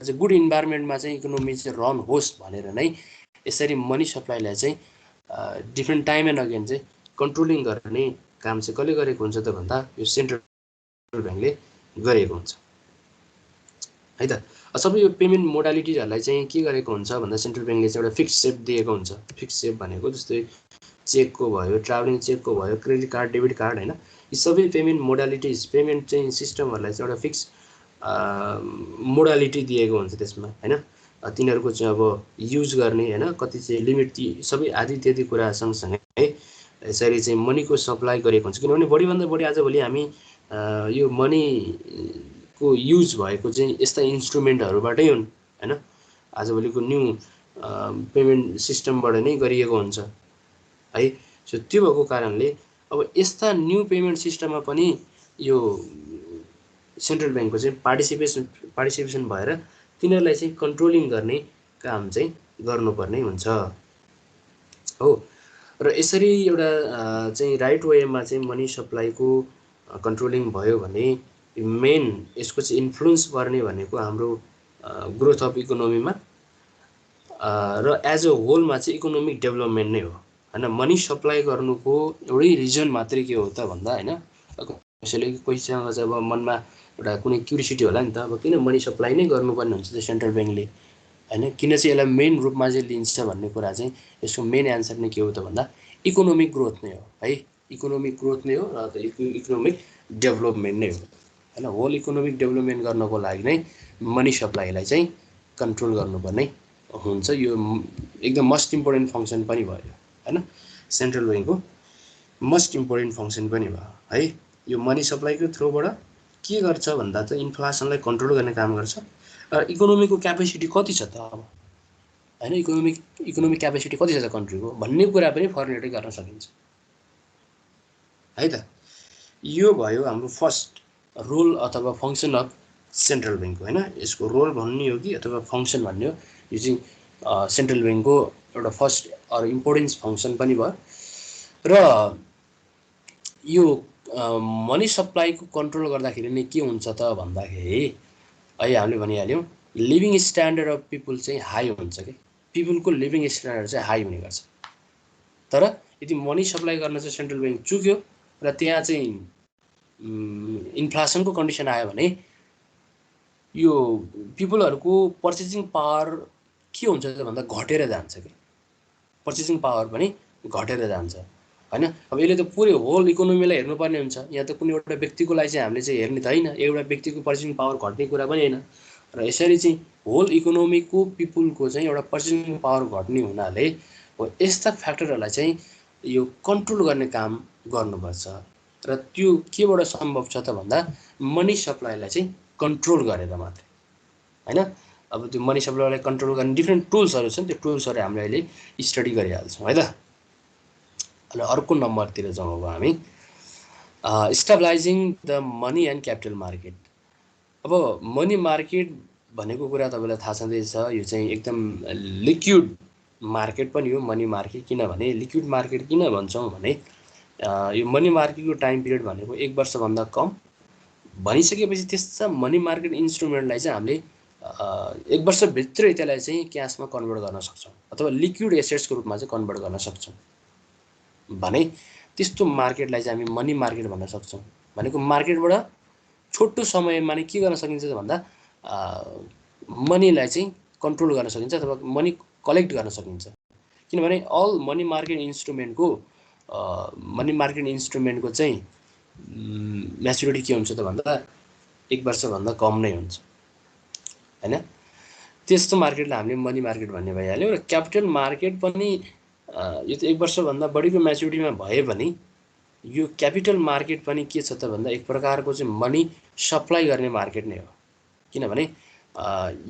चाहिँ गुड इन्भाइरोमेन्टमा चाहिँ इकोनोमी चाहिँ रन होस् भनेर नै यसरी मनी सप्लाईलाई चाहिँ डिफ्रेन्ट टाइम एन्ड अगेन चाहिँ कन्ट्रोलिङ गर्ने काम चाहिँ कसले गरेको हुन्छ त भन्दा यो सेन्ट्रल ब्याङ्कले गरेको हुन्छ है त। सबै यो पेमेन्ट मोडालिटिजहरूलाई चाहिँ के गरेको हुन्छ भन्दा सेन्ट्रल ब्याङ्कले चाहिँ एउटा फिक्स सेप दिएको हुन्छ। फिक्स सेप भनेको जस्तै चेकको भयो, ट्राभलिङ चेकको भयो, क्रेडिट कार्ड, डेबिट कार्ड होइन, यी सबै पेमेन्ट मोडालिटिज पेमेन्ट चाहिँ सिस्टमहरूलाई चाहिँ एउटा फिक्स मोडालिटी दिएको हुन्छ त्यसमा होइन। तिनीहरूको चाहिँ अब युज गर्ने होइन कति चाहिँ लिमिट सबै आदि इत्यादि कुरा सँगसँगै यसरी चाहिँ मनीको सप्लाई गरेको हुन्छ। किनभने बढीभन्दा बढी आजभोलि हामी यो मनीको युज भएको चाहिँ यस्ता इन्स्ट्रुमेन्टहरूबाटै हुन् होइन। आजभोलिको न्यू पेमेन्ट सिस्टमबाट नै गरिएको हुन्छ है। सो त्यो भएको कारणले अब यस्ता न्यू पेमेन्ट सिस्टममा पनि यो सेन्ट्रल ब्याङ्कको चाहिँ पार्टिसिपेसन भएर तिनीहरूलाई चाहिँ कन्ट्रोलिङ गर्ने काम चाहिँ गर्नुपर्ने हुन्छ हो। र यसरी एउटा चाहिँ राइट वेमा चाहिँ मनी सप्लाईको कन्ट्रोलिङ भयो भने मेन यसको चाहिँ इन्फ्लुएन्स गर्ने भनेको हाम्रो ग्रोथ अफ इकोनोमीमा र एज अ होलमा चाहिँ इकोनोमिक डेभलपमेन्ट नै हो होइन। मनी सप्लाई गर्नुको एउटै रिजन मात्रै के हो त भन्दा होइन, कसैले कोहीसँग चाहिँ अब मनमा एउटा कुनै क्युरियोसिटी होला नि त, अब किन मनी सप्लाई नै गर्नुपर्ने हुन्छ त सेन्ट्रल ब्याङ्कले होइन, किन चाहिँ यसलाई मेन रूपमा चाहिँ लिन्छ भन्ने कुरा चाहिँ यसको मेन एन्सर नै के हो त भन्दा इकोनोमिक ग्रोथ नै हो है। इकोनोमिक ग्रोथ नै हो र इकोनोमिक डेभलपमेन्ट नै हो होइन। होल इकोनोमिक डेभलपमेन्ट गर्नको लागि नै मनी सप्लाईलाई चाहिँ कन्ट्रोल गर्नुपर्ने हुन्छ। यो एकदम मस्ट इम्पोर्टेन्ट फङ्सन पनि भयो होइन, सेन्ट्रल ब्याङ्कको मस्ट इम्पोर्टेन्ट फङ्सन पनि भयो है। यो मनी सप्लाईको थ्रुबाट के गर्छ भन्दा चाहिँ इन्फ्लेसनलाई कन्ट्रोल गर्ने काम गर्छ। र इकोनोमीको क्यापेसिटी कति छ त अब होइन, इकोनोमिक क्यापेसिटी कति छ त कन्ट्रीको भन्ने कुरा पनि फर्मुलेटै गर्न सकिन्छ है त। यो भयो हाम्रो फर्स्ट रोल अथवा फङ्सन अफ सेन्ट्रल ब्याङ्कको होइन। यसको रोल भन्ने हो कि अथवा फङ्सन भन्ने हो, यो चाहिँ सेन्ट्रल ब्याङ्कको एउटा फर्स्ट अर इम्पोर्टेन्स फङ्सन पनि भयो। र यो मनी सप्लाईको कन्ट्रोल गर्दाखेरि नै के हुन्छ त भन्दाखेरि अहिले हामीले भनिहाल्यौँ लिभिङ स्ट्यान्डर्ड अफ पिपुल चाहिँ हाई हुन्छ कि, पिपुलको लिभिङ स्ट्यान्डर्ड चाहिँ हाई हुने गर्छ। तर यदि मनी सप्लाई गर्न चाहिँ सेन्ट्रल ब्याङ्क चुक्यो र त्यहाँ चाहिँ इन्फ्लेसनको कन्डिसन आयो भने यो पिपुलहरूको पर्चेसिङ पावर के हुन्छ त भन्दा घटेर जान्छ कि, पर्चेसिङ पावर पनि घटेर जान्छ होइन। अब यसले त पुरै होल इकोनोमीलाई हेर्नुपर्ने हुन्छ, यहाँ त कुनै एउटा व्यक्तिको लागि चाहिँ हामीले चाहिँ हेर्ने त होइन, एउटा व्यक्तिको पर्चेसिङ पावर घट्ने कुरा पनि होइन। र यसरी चाहिँ होल इकोनोमीको पिपुलको चाहिँ एउटा पर्चेसिङ पावर घट्ने हुनाले यस्ता फ्याक्टरहरूलाई चाहिँ यो कन्ट्रोल गर्ने काम गर्नुपर्छ। र त्यो केबाट सम्भव छ त भन्दा मनी सप्लाईलाई चाहिँ कन्ट्रोल गरेर मात्रै होइन। अब त्यो मनी सप्लाईलाई कन्ट्रोल गर्ने डिफ्रेन्ट टुल्सहरू छन्, त्यो टुल्सहरू हामीले अहिले स्टडी गरिहाल्छौँ है त। अनि अर्को नम्बरतिर जाउँ अब हामी stabilizing the money and capital market. अब मनी मार्केट भनेको कुरा तपाईँलाई थाहा छँदैछ, यो चाहिँ एकदम लिक्विड मार्केट पनि हो मनी मार्केट। किनभने लिक्विड मार्केट किन भन्छौँ भने यो मनी मार्केटको टाइम पिरियड भनेको 1 वर्षभन्दा कम भनिसकेपछि त्यस्ता मनी मार्केट इन्स्ट्रुमेन्टलाई चाहिँ हामीले 1 वर्षभित्रै त्यसलाई चाहिँ क्यासमा कन्भर्ट गर्न सक्छौँ अथवा लिक्विड एसेट्सको रूपमा चाहिँ कन्भर्ट गर्न सक्छौँ भने त्यस्तो मार्केटलाई चाहिँ हामी मनी मार्केट भन्न सक्छौँ। भनेको मार्केटबाट छोटो समयमा नै के गर्न सकिन्छ त भन्दा मनीलाई चाहिँ कन्ट्रोल गर्न सकिन्छ अथवा मनी कलेक्ट गर्न सकिन्छ। किनभने अल मनी मार्केट इन्स्ट्रुमेन्टको चाहिँ म्याच्युरिटी के हुन्छ त भन्दा 1 वर्षभन्दा कम नै हुन्छ होइन। त्यस्तो मार्केटलाई हामीले मनी मार्केट भन्ने भइहाल्यो। र क्यापिटल मार्केट पनि यो त 1 वर्षभन्दा बढीको म्याच्युरिटीमा भए पनि यो क्यापिटल मार्केट पनि के छ त भन्दा एक प्रकारको चाहिँ मनी सप्लाई गर्ने मार्केट नै हो। किनभने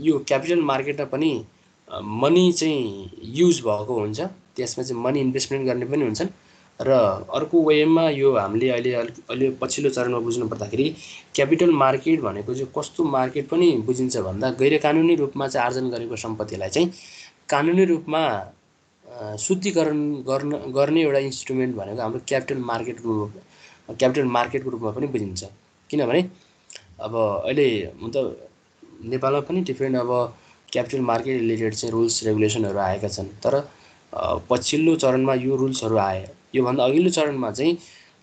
यो क्यापिटल मार्केटमा पनि मनी चाहिँ युज भएको हुन्छ, त्यसमा चाहिँ मनी इन्भेस्टमेन्ट गर्ने पनि हुन्छन्। र अर्को वेमा यो हामीले अहिले पछिल्लो चरणमा बुझ्नु पर्दाखेरि क्यापिटल मार्केट भनेको चाहिँ कस्तो मार्केट पनि बुझिन्छ भन्दा गैर कानुनी रूपमा चाहिँ आर्जन गरेको सम्पत्तिलाई चाहिँ कानुनी रूपमा शुद्धिकरण गर्ने एउटा इन्स्ट्रुमेन्ट भनेको हाम्रो क्यापिटल मार्केटको रूपमा पनि बुझिन्छ। किनभने अब अहिले नेपालमा पनि डिफ्रेन्ट अब क्यापिटल मार्केट रिलेटेड चाहिँ रुल्स रेगुलेसनहरू आएका छन्। तर पछिल्लो चरणमा यो रुल्सहरू आए। योभन्दा अघिल्लो चरणमा चाहिँ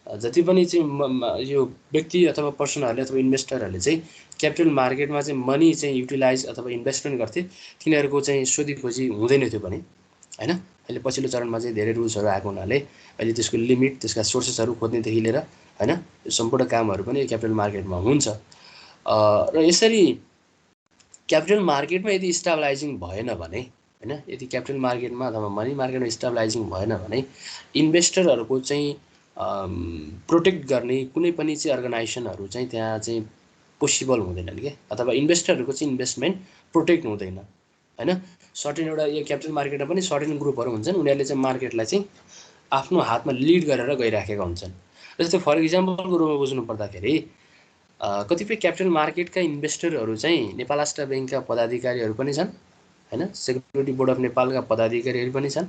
जति पनि चाहिँ यो व्यक्ति अथवा पर्सनहरूले अथवा इन्भेस्टरहरूले चाहिँ क्यापिटल मार्केटमा चाहिँ मनी चाहिँ युटिलाइज अथवा इन्भेस्टमेन्ट गर्थे, तिनीहरूको चाहिँ सोधी खोजी हुँदैन थियो भने हैन। अहिले पछिल्लो चरणमा चाहिँ धेरै रुल्सहरू आएको हुनाले अहिले त्यसको लिमिट, त्यसका सोर्सेसहरू खोज्नेदेखि लिएर हैन यो सम्पूर्ण कामहरू पनि क्यापिटल मार्केटमा हुन्छ। र यसरी क्यापिटल मार्केटमा यदि स्टेबलाइजिङ भएन भने हैन, यदि क्यापिटल मार्केटमा अथवा मनी मार्केटमा स्टेबलाइजिङ भएन भने इन्भेस्टरहरूको चाहिँ प्रोटेक्ट गर्ने कुनै पनि चाहिँ अर्गनाइजेसनहरू चाहिँ त्यहाँ चाहिँ पोसिबल हुँदैनन् के, अथवा इन्भेस्टरहरूको चाहिँ इन्भेस्टमेन्ट प्रोटेक्ट हुँदैन हैन। सर्टेन एउटा यो क्यापिटल मार्केटमा पनि सर्टेन ग्रुपहरू हुन्छन्, उनीहरूले चाहिँ मार्केटलाई चाहिँ आफ्नो हातमा लिड गरेर गइराखेका हुन्छन्। जस्तै फर इक्जाम्पलको रूपमा बुझ्नु पर्दाखेरि कतिपय क्यापिटल मार्केटका इन्भेस्टरहरू चाहिँ नेपाल स्टेट ब्याङ्कका पदाधिकारीहरू पनि छन् हैन, सेक्युरिटी बोर्ड अफ नेपालका पदाधिकारीहरू पनि छन्,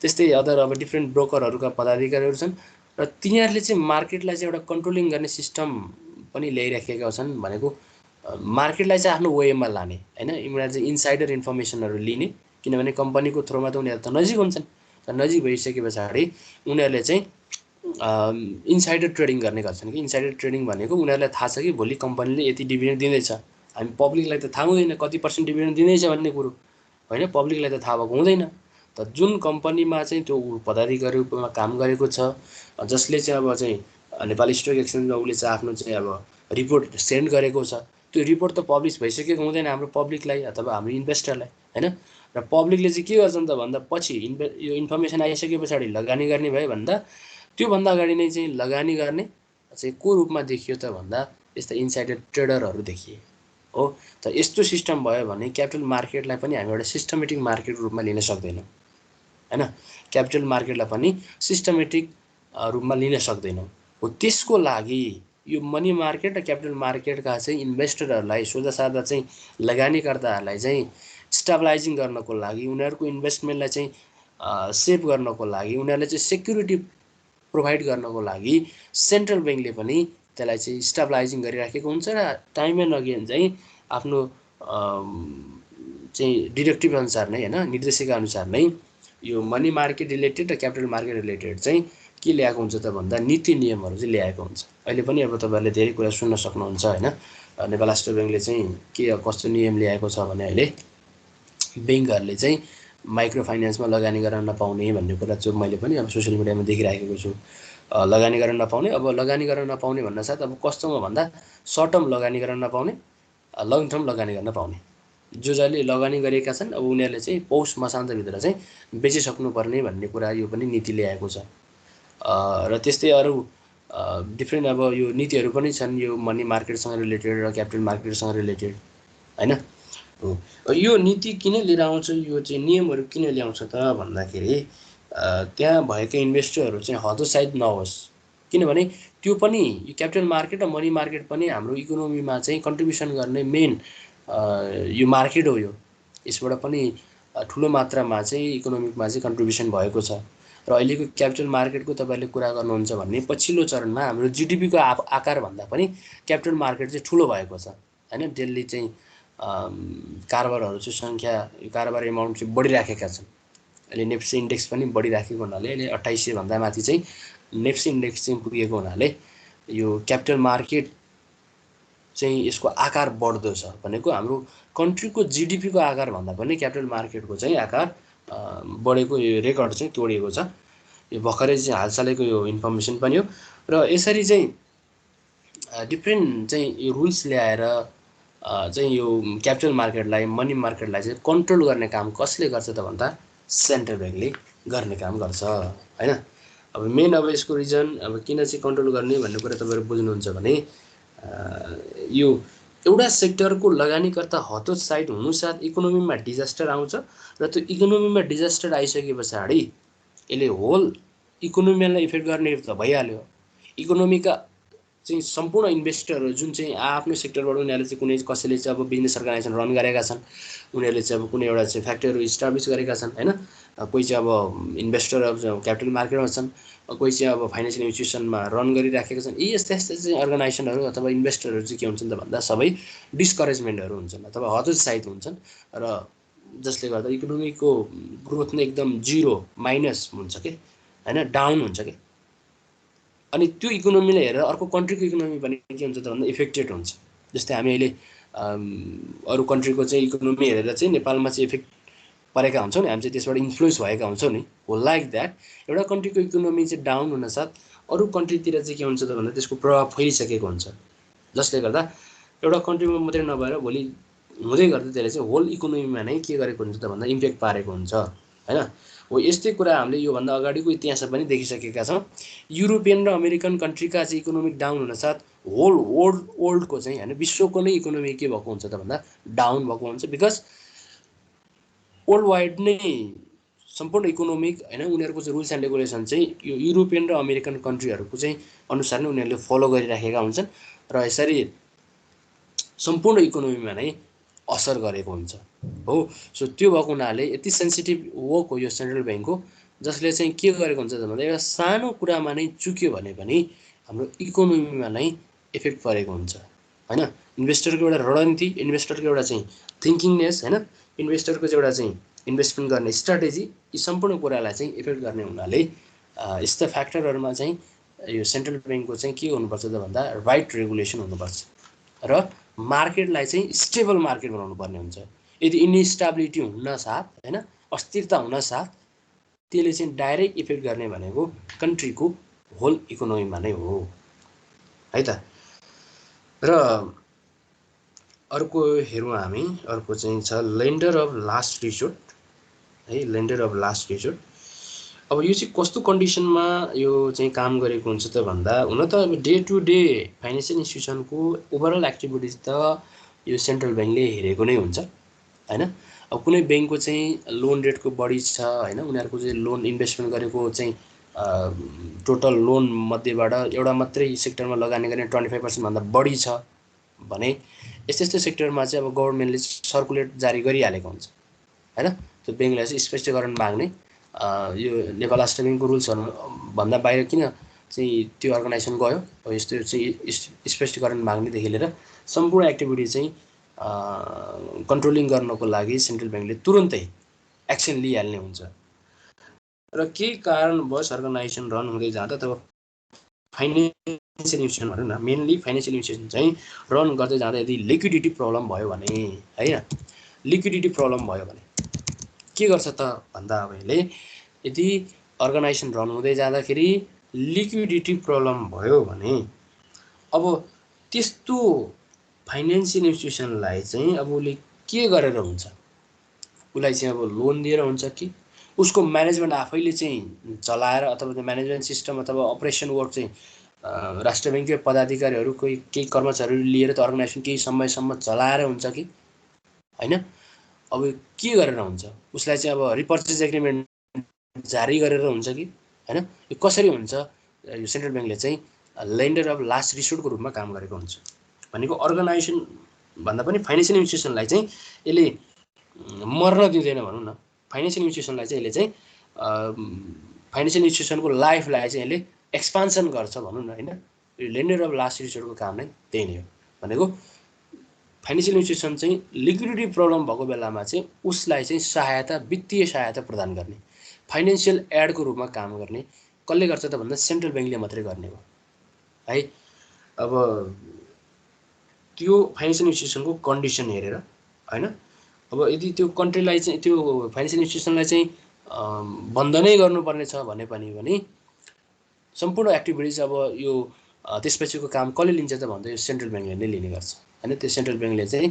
त्यस्तै अदर अब डिफ्रेन्ट ब्रोकरहरूका पदाधिकारीहरू छन्। र तिनीहरूले चाहिँ मार्केटलाई चाहिँ एउटा कन्ट्रोलिङ गर्ने सिस्टम पनि ल्याइराखेका छन्। भनेको मार्केटलाई चाहिँ आफ्नो वेमा लाने हैन, उनीहरूले चाहिँ इनसाइडर इन्फर्मेसनहरू लिने, किनभने कम्पनीको थ्रोमा त उनीहरू त नजिक हुन्छन्। तर नजिक भइसके पछाडि उनीहरूले चाहिँ इनसाइडर ट्रेडिङ गर्ने गर्छन् कि इनसाइडर ट्रेडिङ भनेको उनीहरूलाई थाहा छ कि भोलि कम्पनीले यति डिभिडेन्ड दिँदैछ, हामी पब्लिकलाई त थाहा हुँदैन कति % डिभिडेन्ड दिँदैछ भन्ने कुरो हैन, पब्लिकलाई त थाहा भएको हुँदैन। त जुन कम्पनीमा चाहिँ त्यो पदाधिकारीमा काम गरेको छ, जसले चाहिँ अब चाहिँ नेपाली स्टक एक्सचेन्जमा उसले चाहिँ आफ्नो चाहिँ अब रिपोर्ट सेन्ड गरेको छ, त्यो रिपोर्ट त पब्लिस भइसकेको हुँदैन हाम्रो पब्लिकलाई अथवा हाम्रो इन्भेस्टरलाई हैन। र पब्लिकले चाहिँ के गर्छन् त भन्दा पछि यो इन्फर्मेसन आइसके पछाडि लगानी गर्ने भयो भन्दा त्योभन्दा अगाडि नै चाहिँ लगानी गर्ने चाहिँ को रूपमा देखियो त भन्दा यस्ता इनसाइडर ट्रेडरहरू देखिए हो। त यस्तो सिस्टम भयो भने क्यापिटल मार्केटलाई पनि हामी एउटा सिस्टमेटिक मार्केट रूपमा लिन सक्दैनौँ हैन, क्यापिटल मार्केटलाई पनि सिस्टमेटिक रूपमा लिन सक्दैनौँ हो। त्यसको लागि यो मनी मार्केट र क्यापिटल मार्केटका चाहिँ इन्भेस्टरहरूलाई सोझा सादा चाहिँ लगानीकर्ताहरूलाई चाहिँ स्टेबलाइजिङ गर्नको लागि, उनीहरूको इन्भेस्टमेन्टलाई चाहिँ सेभ गर्नको लागि, उनीहरूले चाहिँ सेक्युरिटी प्रोभाइड गर्नको लागि सेन्ट्रल ब्याङ्कले पनि त्यसलाई चाहिँ स्टेबलाइजिङ गरिराखेको हुन्छ। र टाइम एन्ड अगेन चाहिँ आफ्नो चाहिँ डिरेक्टिभ अनुसार नै हैन, निर्देशिका अनुसार नै यो मनी मार्केट रिलेटेड र क्यापिटल मार्केट रिलेटेड चाहिँ के ल्याएको हुन्छ त भन्दा नीति नियमहरू चाहिँ ल्याएको हुन्छ। अहिले पनि अब तपाईँहरूले धेरै कुरा सुन्न सक्नुहुन्छ हैन, नेपाल स्टेट ब्याङ्कले चाहिँ के कस्तो नियम ल्याएको छ भने अहिले ब्याङ्कहरूले चाहिँ माइक्रो फाइनेन्समा लगानी गर्न नपाउने भन्ने कुरा चाहिँ मैले पनि अब सोसियल मिडियामा देखिराखेको छु। लगानी गर्न नपाउने, अब लगानी गर्न नपाउने भन्न साथ अब कस्तोमा भन्दा सर्ट टर्म लगानी गर्न नपाउने, लङ टर्म लगानी गर्न पाउने। जसले लगानी गरेका छन् अब उनीहरूले चाहिँ पौष मसान्तभित्र चाहिँ बेचिसक्नुपर्ने भन्ने कुरा यो पनि नीति ल्याएको छ। र त्यस्तै अरू डिफ्रेन्ट अब यो नीतिहरू पनि छन् यो मनी मार्केटसँग रिलेटेड र क्यापिटल मार्केटसँग रिलेटेड हैन। यो नीति किन लिएर आउँछ, यो चाहिँ नियमहरू किन ल्याउँछ त भन्दाखेरि त्यहाँ भएका इन्भेस्टरहरू चाहिँ हतोत्साहित नहोस्, किनभने त्यो पनि यो क्यापिटल मार्केट र मनी मार्केट पनि हाम्रो इकोनोमीमा चाहिँ कन्ट्रिब्युसन गर्ने मेन यो मार्केट हो। यो यसबाट पनि ठुलो मात्रामा चाहिँ इकोनोमिकमा चाहिँ कन्ट्रिब्युसन भएको छ। र अहिलेको क्यापिटल मार्केटको तपाईँले कुरा गर्नुहुन्छ भने पछिल्लो चरणमा हाम्रो जिडिपीको आकार भन्दा पनि क्यापिटल मार्केट चाहिँ ठुलो भएको छ हैन। डेली चाहिँ कारोबारहरू चाहिँ सङ्ख्या, कारोबार एमाउन्ट चाहिँ बढिराखेका छन्। अहिले नेप्सी इन्डेक्स पनि बढिराखेको हुनाले अहिले 2800 भन्दा माथि चाहिँ नेप्सी इन्डेक्स चाहिँ पुगेको हुनाले यो क्यापिटल मार्केट चाहिँ यसको आकार बढ्दो छ। भनेको हाम्रो कन्ट्रीको जिडिपीको आकार भन्दा पनि क्यापिटल मार्केटको चाहिँ आकार बढेको यो रेकर्ड चाहिँ तोडिएको छ। यो भर्खरै चाहिँ हालसालैको यो इन्फर्मेसन पनि हो। र यसरी चाहिँ डिफ्रेन्ट चाहिँ यो रुल्स ल्याएर चाहिँ यो क्यापिटल मार्केटलाई, मनी मार्केटलाई चाहिँ कन्ट्रोल गर्ने काम कसले गर्छ त भन्दा सेन्ट्रल ब्याङ्कले गर्ने काम गर्छ हैन। अब मेन अब यसको रिजन अब किन चाहिँ कन्ट्रोल गर्ने भन्ने कुरा तपाईँहरू बुझ्नुहुन्छ भने यो एउटा सेक्टरको लगानीकर्ता हतोत्साहित हुनुसाथ इकोनोमीमा डिजास्टर आउँछ र त्यो इकोनोमीमा डिजास्टर आइसके पछाडि यसले होल इकोनोमीलाई इफेक्ट गर्ने त भइहाल्यो। इकोनोमीका चाहिँ सम्पूर्ण इन्भेस्टरहरू जुन चाहिँ आफ्नो सेक्टरबाट उनीहरूले चाहिँ कुनै कसैले चाहिँ अब बिजनेस अर्गनाइजेसन रन गरेका छन्, उनीहरूले चाहिँ अब कुनै एउटा चाहिँ फ्याक्ट्रीहरू इस्टाब्लिस गरेका छन् हैन। कोही चाहिँ अब इन्भेस्टर अब क्यापिटल मार्केटमा छन्, कोही चाहिँ अब फाइनेन्सियल इन्स्टिट्युसनमा रन गरिराखेका छन्। यी यस्ता यस्ता चाहिँ अर्गनाइजेसनहरू अथवा इन्भेस्टरहरू चाहिँ के हुन्छन् त भन्दा सबै डिस्करेजमेन्टहरू हुन्छन् अथवा हतोत्साहित हुन्छन् र जसले गर्दा इकोनोमीको ग्रोथ नै एकदम जिरो माइनस हुन्छ कि होइन, डाउन हुन्छ कि। अनि त्यो इकोनोमीलाई हेरेर अर्को कन्ट्रीको इकोनोमी पनि के हुन्छ त भन्दा इफेक्टेड हुन्छ। जस्तै हामी अहिले अरू कन्ट्रीको चाहिँ इकोनोमी हेरेर चाहिँ नेपालमा चाहिँ इफेक्ट परेका हुन्छौँ नि, हामी चाहिँ त्यसबाट इन्फ्लुएन्स भएका हुन्छौँ नि, हो लाइक द्याट। एउटा कन्ट्रीको इकोनोमी चाहिँ डाउन हुनसाथ अरू कन्ट्रीतिर चाहिँ के हुन्छ त भन्दा त्यसको प्रभाव फैलिसकेको हुन्छ, जसले गर्दा एउटा कन्ट्रीमा मात्रै नभएर भोलि हुँदै गर्दा त्यसले चाहिँ होल इकोनोमीमा नै के गरेको हुन्छ त भन्दा इम्प्याक्ट पारेको हुन्छ होइन। हो यस्तै कुरा हामीले योभन्दा अगाडिको इतिहासमा पनि देखिसकेका छौँ। युरोपियन र अमेरिकन कन्ट्रीका चाहिँ इकोनोमिक डाउन हुनसाथ होल वर्ल्डको चाहिँ होइन विश्वको नै इकोनोमी के भएको हुन्छ त भन्दा डाउन भएको हुन्छ। बिकज वर्ल्ड वाइड नै सम्पूर्ण इकोनोमिक होइन उनीहरूको चाहिँ रुल्स एन्ड रेगुलेसन चाहिँ यो युरोपियन र अमेरिकन कन्ट्रीहरूको चाहिँ अनुसार नै उनीहरूले फलो गरिराखेका हुन्छन् र यसरी सम्पूर्ण इकोनोमीमा नै असर गरेको हुन्छ हो। सो त्यो भएको हुनाले यति सेन्सिटिभ वर्क हो यो सेन्ट्रल ब्याङ्कको, जसले चाहिँ के गरेको हुन्छ भन्दा एउटा सानो कुरामा नै चुक्यो भने पनि हाम्रो इकोनोमीमा नै इफेक्ट परेको हुन्छ होइन। इन्भेस्टरको एउटा रणनीति, इन्भेस्टरको एउटा चाहिँ थिङ्किङनेस होइन, इन्भेस्टरको चाहिँ एउटा चाहिँ इन्भेस्टमेन्ट गर्ने स्ट्राटेजी, यी सम्पूर्ण कुरालाई चाहिँ इफेक्ट गर्ने हुनाले यस्ता फ्याक्टरहरूमा चाहिँ यो सेन्ट्रल ब्याङ्कको चाहिँ के हुनुपर्छ त भन्दा राइट रेगुलेसन हुनुपर्छ र मार्केटलाई चाहिँ स्टेबल मार्केट बनाउनु पर्ने हुन्छ। यदि इन्स्टेबिलिटी हुन साथ होइन अस्थिरता हुन साथ त्यसले चाहिँ डाइरेक्ट इफेक्ट गर्ने भनेको कन्ट्रीको होल इकोनोमीमा नै हो है त। र अर्को हेरौँ हामी, अर्को चाहिँ छ लेन्डर अफ लास्ट रिसोर्ट है, लेन्डर अफ लास्ट रिसोर्ट। अब यो चाहिँ कस्तो कन्डिसनमा यो चाहिँ काम गरेको हुन्छ त भन्दा हुन त अब डे टु डे फाइनेन्सियल इन्स्टिट्युसनको ओभरअल एक्टिभिटिज त यो सेन्ट्रल ब्याङ्कले हेरेको नै हुन्छ होइन। अब कुनै ब्याङ्कको चाहिँ लोन रेटको बढी छ होइन, उनीहरूको चाहिँ लोन इन्भेस्टमेन्ट गरेको चाहिँ टोटल लोन मध्येबाट एउटा मात्रै सेक्टरमा लगानी गर्ने 25% भन्दा बढी छ भने यस्तो यस्तो सेक्टरमा चाहिँ अब गभर्मेन्टले सर्कुलेट जारी गरिहालेको हुन्छ होइन। त्यो ब्याङ्कलाई चाहिँ स्पष्टीकरण माग्ने यो नेपाल राष्ट्र ब्याङ्कको रुल्सहरू भन्दा बाहिर किन चाहिँ त्यो अर्गनाइजेसन गयो, यस्तो चाहिँ स्पष्टीकरण माग्नेदेखि लिएर सम्पूर्ण एक्टिभिटी चाहिँ कन्ट्रोलिङ गर्नको लागि सेन्ट्रल ब्याङ्कले तुरुन्तै एक्सन लिइहाल्ने हुन्छ। र केही कारणवश अर्गनाइजेसन रन हुँदै जाँदा अथवा फाइनेन्सियल इन्स्टिट्युसन भनौँ न, मेनली फाइनेन्सियल इन्स्टिट्युसन चाहिँ रन गर्दै जाँदा यदि लिक्विडिटी प्रब्लम भयो भने होइन, लिक्विडिटी प्रब्लम भयो भने के गर्छ त भन्दा अब यसले यदि अर्गनाइजेसन रन हुँदै जाँदाखेरि लिक्विडिटी प्रब्लम भयो भने अब त्यस्तो फाइनेन्सियल इन्स्टिट्युसनलाई चाहिँ अब उसले के गरेर हुन्छ, उसलाई चाहिँ अब लोन दिएर हुन्छ कि उसको म्यानेजमेन्ट आफैले चाहिँ चलाएर अथवा त्यो म्यानेजमेन्ट सिस्टम अथवा अपरेसन वर्क चाहिँ राष्ट्र ब्याङ्ककै पदाधिकारीहरू कोही केही कर्मचारीहरू लिएर त्यो अर्गनाइजेसन केही समयसम्म चलाएर हुन्छ कि होइन। अब के गरेर हुन्छ, उसलाई चाहिँ अब रिपर्चेज एग्रिमेन्ट जारी गरेर हुन्छ कि होइन, यो कसरी हुन्छ। यो सेन्ट्रल ब्याङ्कले चाहिँ लेन्डर अफ लास्ट रिसोर्टको रूपमा काम गरेको हुन्छ भनेको अर्गनाइजेसन भन्दा पनि फाइनेन्सियल इन्स्टिट्युसनलाई चाहिँ यसले मर्न दिँदैन भनौँ न। फाइनेन्सियल इन्स्टिट्युसनलाई चाहिँ यसले चाहिँ फाइनेन्सियल इन्स्टिट्युसनको लाइफलाई चाहिँ यसले एक्सपान्सन गर्छ भनौँ न होइन। यो लेन्डर अफ लास्ट रिसोर्टको काम नै त्यही नै हो भनेको फाइनेन्सियल इन्स्टिट्युसन चाहिँ लिक्विडिटी प्रब्लम भएको बेलामा चाहिँ उसलाई चाहिँ सहायता, वित्तीय सहायता प्रदान गर्ने, फाइनेन्सियल एडको रूपमा काम गर्ने कसले गर्छ त भन्दा सेन्ट्रल ब्याङ्कले मात्रै गर्ने हो है। अब त्यो फाइनेन्सियल इन्स्टिट्युसनको कन्डिसन हेरेर होइन, अब यदि त्यो कन्ट्रीलाई चाहिँ त्यो फाइनेन्सियल इन्स्टिट्युसनलाई चाहिँ बन्द नै गर्नुपर्ने छ भने पनि सम्पूर्ण एक्टिभिटिज अब यो त्यसपछिको काम कसले लिन्छ त भन्दा यो सेन्ट्रल ब्याङ्कले नै लिने गर्छ होइन। त्यो सेन्ट्रल ब्याङ्कले चाहिँ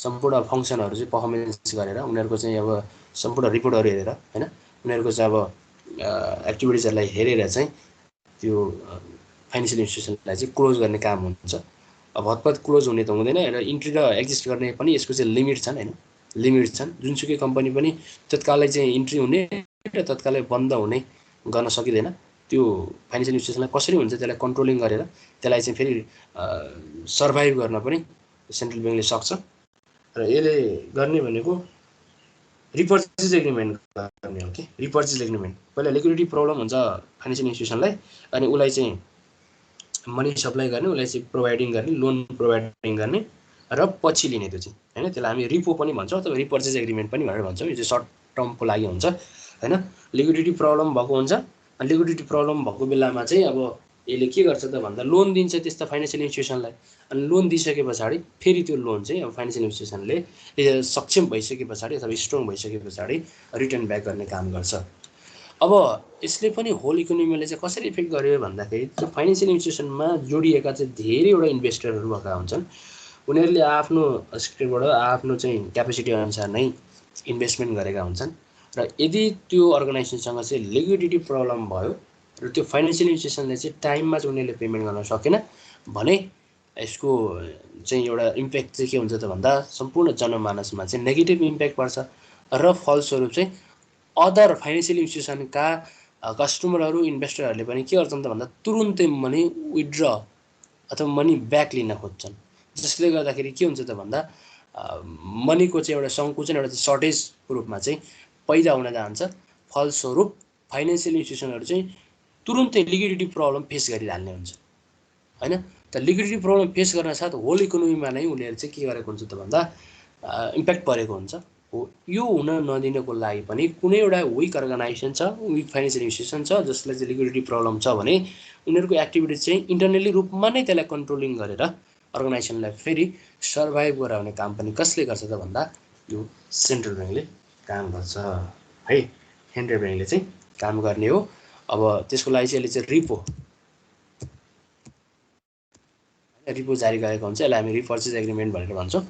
सम्पूर्ण फङ्सनहरू चाहिँ पर्फर्मेन्स गरेर उनीहरूको चाहिँ अब सम्पूर्ण रिपोर्टहरू हेरेर होइन, उनीहरूको चाहिँ अब एक्टिभिटिजहरूलाई हेरेर चाहिँ त्यो फाइनेन्सियल इन्स्टिट्युसनलाई चाहिँ क्लोज गर्ने काम हुन्छ। अब हतपत क्लोज हुने त हुँदैन र इन्ट्री र एक्जिस्ट गर्ने पनि यसको चाहिँ लिमिट छन् होइन, लिमिट छन्। जुनसुकै कम्पनी पनि तत्कालै चाहिँ इन्ट्री हुने र तत्कालै बन्द हुने गर्न सकिँदैन। त्यो फाइनेन्सियल इन्स्टिट्युसनलाई कसरी हुन्छ त्यसलाई कन्ट्रोलिङ गरेर त्यसलाई चाहिँ फेरि सर्भाइभ गर्न पनि सेन्ट्रल ब्याङ्कले सक्छ। र यसले गर्ने भनेको रिपर्चेज एग्रिमेन्ट गर्ने हो कि रिपर्चेज एग्रिमेन्ट। पहिला लिक्विडिटी प्रब्लम हुन्छ फाइनेन्सियल इन्स्टिट्युसनलाई, अनि उसलाई चाहिँ मनी सप्लाई गर्ने, उसलाई चाहिँ प्रोभाइडिङ गर्ने, लोन प्रोभाइडिङ गर्ने र पछि लिने त्यो चाहिँ होइन। त्यसलाई हामी रिपो पनि भन्छौँ अथवा रिपर्चेज एग्रिमेन्ट पनि भनेर भन्छौँ। यो चाहिँ सर्ट टर्मको लागि हुन्छ होइन। लिक्विडिटी प्रब्लम भएको हुन्छ, अनि लिक्विडिटी प्रब्लम भएको बेलामा चाहिँ अब यसले के गर्छ त भन्दा लोन दिन्छ त्यस्ता फाइनेन्सियल इन्स्टिट्युसनलाई। अनि लोन दिइसके पछाडि फेरि त्यो लोन चाहिँ अब फाइनेन्सियल इन्स्टिट्युसनले सक्षम भइसके पछाडि अथवा स्ट्रङ भइसके पछाडि रिटर्न ब्याक गर्ने काम गर्छ। अब यसले पनि होल इकोनोमीलाई चाहिँ कसरी इफेक्ट गर्यो भन्दाखेरि त्यो फाइनेन्सियल इन्स्टिट्युसनमा जोडिएका चाहिँ धेरैवटा इन्भेस्टरहरू भएका हुन्छन्। उनीहरूले आफ्नो सेक्टरबाट आफ्नो चाहिँ क्यापेसिटी अनुसार नै इन्भेस्टमेन्ट गरेका हुन्छन्। र यदि त्यो अर्गनाइजेसनसँग चाहिँ लिक्विडिटी प्रब्लम भयो र त्यो फाइनेन्सियल इन्स्टिट्युसनले चाहिँ टाइममा चाहिँ उनीहरूले पेमेन्ट गर्न सकेन भने यसको चाहिँ एउटा इम्प्याक्ट चाहिँ के हुन्छ त भन्दा सम्पूर्ण जनमानसमा चाहिँ नेगेटिभ इम्प्याक्ट पर्छ र फलस्वरूप चाहिँ अदर फाइनेन्सियल इन्स्टिट्युसनका कस्टमरहरू इन्भेस्टरहरूले पनि के गर्छन् त भन्दा तुरुन्तै मनी विथड्र अथवा मनी ब्याक लिन खोज्छन्, जसले गर्दाखेरि के हुन्छ त भन्दा मनीको चाहिँ एउटा सङ्कुचन, एउटा सर्टेजको रूपमा चाहिँ पैदा हुन जान्छ। फलस्वरूप फाइनेन्सियल इन्स्टिट्युसनहरू चाहिँ तुरुन्तै लिक्विडिटी प्रब्लम फेस गरिहाल्ने हुन्छ होइन। त लिक्विडिटी प्रब्लम फेस गर्न साथ होल इकोनोमीमा नै उनीहरू चाहिँ के गरेको हुन्छ त भन्दा इम्प्याक्ट परेको हुन्छ हो। यो हुन नदिनको लागि पनि कुनै एउटा विक अर्गनाइजेसन छ, विक फाइनेन्सियल इन्स्टिट्युसन छ जसलाई चाहिँ लिक्विडिटी प्रब्लम छ भने उनीहरूको एक्टिभिटिज चाहिँ इन्टरनली रूपमा नै त्यसलाई कन्ट्रोलिङ गरेर अर्गनाइजेसनलाई फेरि सर्भाइभ गराउने काम पनि कसले गर्छ त भन्दा यो सेन्ट्रल ब्याङ्कले काम गर्छ है। सेन्ट्रल ब्याङ्कले चाहिँ काम गर्ने हो। अब त्यसको लागि चाहिँ यसले चाहिँ रिपो जारी गरेको हुन्छ। यसलाई हामी रिपर्चेज एग्रिमेन्ट भनेर भन्छौँ।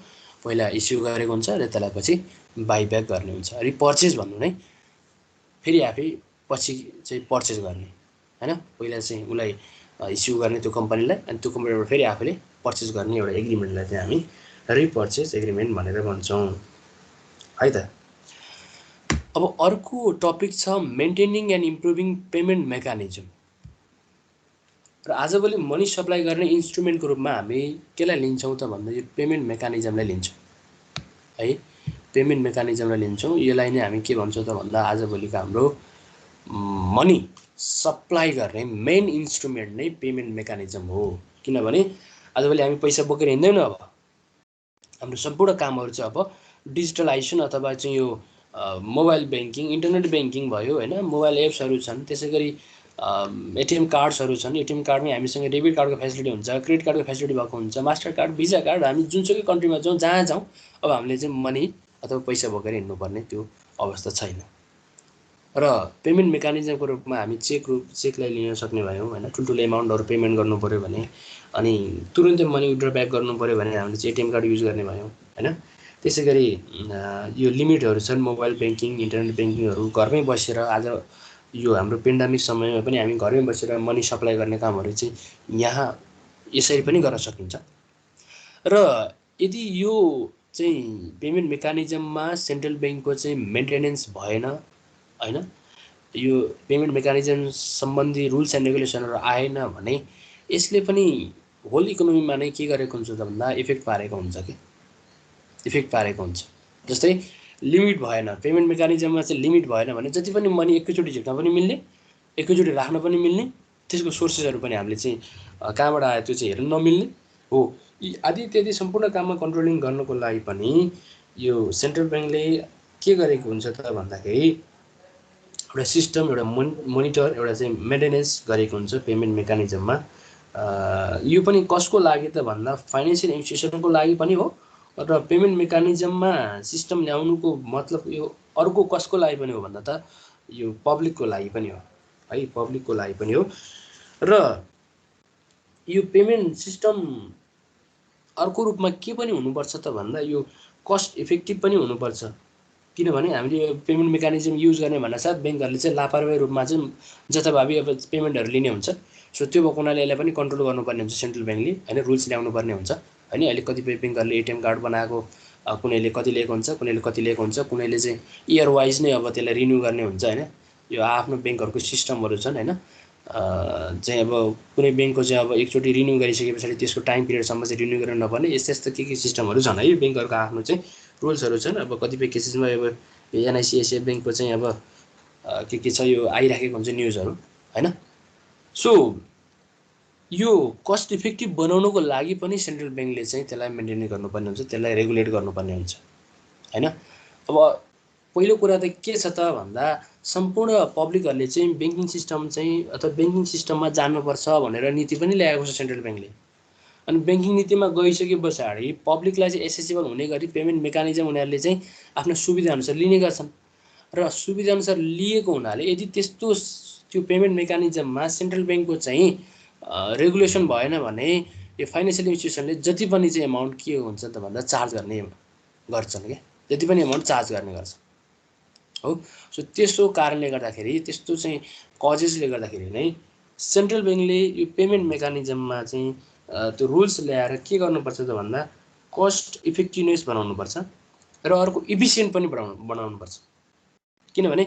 पहिला इस्यु गरेको हुन्छ र त्यसलाई पछि बाइब्याक गर्ने हुन्छ। रिपर्चेज भन्नु नै फेरि आफै पछि चाहिँ पर्चेज गर्ने होइन। पहिला चाहिँ उसलाई इस्यु गर्ने त्यो कम्पनीलाई, अनि त्यो कम्पनीबाट फेरि आफूले पर्चेज गर्ने एउटा एग्रिमेन्टलाई चाहिँ हामी रिपर्चेज एग्रिमेन्ट भनेर भन्छौँ है त। अब अर्को टपिक छ maintaining and improving payment mechanism. र आजभोलि मनी सप्लाई गर्ने इन्स्ट्रुमेन्टको रूपमा हामी केलाई लिन्छौँ त भन्दा यो पेमेन्ट मेकानिजमलाई लिन्छौँ है। पेमेन्ट मेकानिजमलाई लिन्छौँ। यसलाई नै हामी के भन्छौँ त भन्दा आजभोलिको हाम्रो मनी सप्लाई गर्ने मेन इन्स्ट्रुमेन्ट नै पेमेन्ट मेकानिजम हो। किनभने आजभोलि हामी पैसा बोकेर हिँड्दैनौँ। अब हाम्रो सम्पूर्ण कामहरू चाहिँ अब डिजिटलाइजेसन अथवा चाहिँ यो मोबाइल ब्याङ्किङ, इन्टरनेट ब्याङ्किङ भयो होइन। मोबाइल एप्सहरू छन्, त्यसै गरी एटिएम कार्ड्सहरू छन्। एटिएम कार्डमै हामीसँग डेबिट कार्डको फेसिलिटी हुन्छ, क्रेडिट कार्डको फेसिलिटी भएको हुन्छ, मास्टर कार्ड, भिजा कार्ड। हामी जुनसुकै कन्ट्रीमा जाउँ, जहाँ जाउँ, अब हामीले चाहिँ मनी अथवा पैसा बोकेर हिँड्नुपर्ने त्यो अवस्था छैन। र पेमेन्ट मेकानिजमको रूपमा हामी चेकलाई लिन सक्ने भयौँ होइन। ठुल्ठुलो एमाउन्टहरू पेमेन्ट गर्नु पऱ्यो भने, अनि तुरुन्तै मनी विथड्र ब्याक गर्नु पऱ्यो भने हामीले चाहिँ एटिएम कार्ड युज गर्ने भयौँ होइन। त्यसै गरी यो लिमिटहरू छन् मोबाइल ब्याङ्किङ, इन्टरनेट ब्याङ्किङहरू घरमै बसेर। आज यो हाम्रो पेन्डेमिक समयमा पनि हामी घरमै बसेर मनी सप्लाई गर्ने कामहरू चाहिँ यहाँ यसरी पनि गर्न सकिन्छ। र यदि यो चाहिँ पेमेन्ट मेकानिजममा सेन्ट्रल ब्याङ्कको चाहिँ मेन्टेनेन्स भएन होइन, यो पेमेन्ट मेकानिजम सम्बन्धी रुल्स एन्ड रेगुलेसनहरू आएन भने यसले पनि होल इकोनोमीमा नै के गरेको हुन्छ त भन्दा इफेक्ट पारेको हुन्छ कि इफेक्ट पारेको हुन्छ। जस्तै लिमिट भएन, पेमेन्ट मेकानिजममा चाहिँ लिमिट भएन भने जति पनि मनी एकैचोटि झिक्न पनि मिल्ने, एकैचोटि राख्न पनि मिल्ने, त्यसको सोर्सेसहरू पनि हामीले चाहिँ कहाँबाट आयो त्यो चाहिँ हेर्न नमिल्ने हो। यी आदि इत्यादि सम्पूर्ण काममा कन्ट्रोलिङ गर्नको लागि पनि यो सेन्ट्रल ब्याङ्कले के गरेको हुन्छ त भन्दाखेरि एउटा सिस्टम, एउटा मोनिटर, एउटा चाहिँ मेन्टेनेन्स गरेको हुन्छ पेमेन्ट मेकानिजममा। यो पनि कसको लागि त भन्दा फाइनेन्सियल इन्स्टिट्युसनको लागि पनि हो। र पेमेन्ट मेकानिजममा सिस्टम ल्याउनुको मतलब यो अर्को कसको लागि पनि हो भन्दा त यो पब्लिकको लागि पनि हो है, पब्लिकको लागि पनि हो। र यो पेमेन्ट सिस्टम अर्को रूपमा के पनि हुनुपर्छ त भन्दा यो कस्ट इफेक्टिभ पनि हुनुपर्छ। किनभने हामीले यो पेमेन्ट मेकानिजम युज गर्ने भन्नासाथ ब्याङ्कहरूले चाहिँ लापरवाही रूपमा चाहिँ जथाभावी अब पेमेन्टहरू लिने हुन्छ। सो त्यो भएको हुनाले यसलाई पनि कन्ट्रोल गर्नुपर्ने हुन्छ सेन्ट्रल ब्याङ्कले होइन, रुल्स ल्याउनु पर्ने हुन्छ होइन। अहिले कतिपय ब्याङ्कहरूले एटिएम कार्ड बनाएको, कुनैले कति लिएको हुन्छ, कुनैले कति लिएको हुन्छ, कुनैले चाहिँ इयर वाइज नै अब त्यसलाई रिन्यू गर्ने हुन्छ होइन। यो आफ्नो ब्याङ्कहरूको सिस्टमहरू छन् होइन। चाहिँ अब कुनै ब्याङ्कको चाहिँ अब एकचोटि रिन्यू गरिसके पछाडि त्यसको टाइम पिरियडसम्म चाहिँ रिन्यू गर्न नपर्ने यस्तो यस्तो के सिस्टमहरू छन् है। ब्याङ्कहरूको आफ्नो चाहिँ रुल्सहरू छन्। अब कतिपय केसेसमा अब एनआइसिआइसिआई ब्याङ्कको चाहिँ अब के छ यो आइराखेको हुन्छ न्युजहरू हैन। सो यो कस्ट इफेक्टिभ बनाउनको लागि पनि सेन्ट्रल ब्याङ्कले चाहिँ त्यसलाई मेन्टेन गर्नुपर्ने हुन्छ, त्यसलाई रेगुलेट गर्नुपर्ने हुन्छ हैन। अब पहिलो कुरा त के छ त भन्दा सम्पूर्ण पब्लिकहरूले चाहिँ ब्याङ्किङ सिस्टम चाहिँ अथवा ब्याङ्किङ सिस्टममा जानुपर्छ भनेर नीति पनि ल्याएको छ सेन्ट्रल ब्याङ्कले। अनि ब्याङ्किङ नीतिमा गइसके पछाडि पब्लिकलाई चाहिँ एसेसिबल हुने गरी पेमेन्ट मेकानिजम उनीहरूले चाहिँ आफ्नो सुविधाअनुसार लिने गर्छन् र सुविधाअनुसार लिएको हुनाले यदि त्यस्तो त्यो पेमेन्ट मेकानिजममा सेन्ट्रल ब्याङ्कको चाहिँ रेगुलेसन भएन भने यो फाइनेन्सियल इन्स्टिट्युसनले जति पनि चाहिँ एमाउन्ट के हुन्छ त भन्दा चार्ज गर्ने गर्छन् क्या, जति पनि एमाउन्ट चार्ज गर्ने गर्छ हो। सो त्यसो कारणले गर्दाखेरि त्यस्तो चाहिँ कजेसले गर्दाखेरि नै सेन्ट्रल ब्याङ्कले यो पेमेन्ट मेकानिजममा चाहिँ त्यो रुल्स ल्याएर के गर्नुपर्छ त भन्दा कस्ट इफेक्टिभनेस बनाउनुपर्छ र अर्को इफिसियन्ट पनि बनाउनुपर्छ। किनभने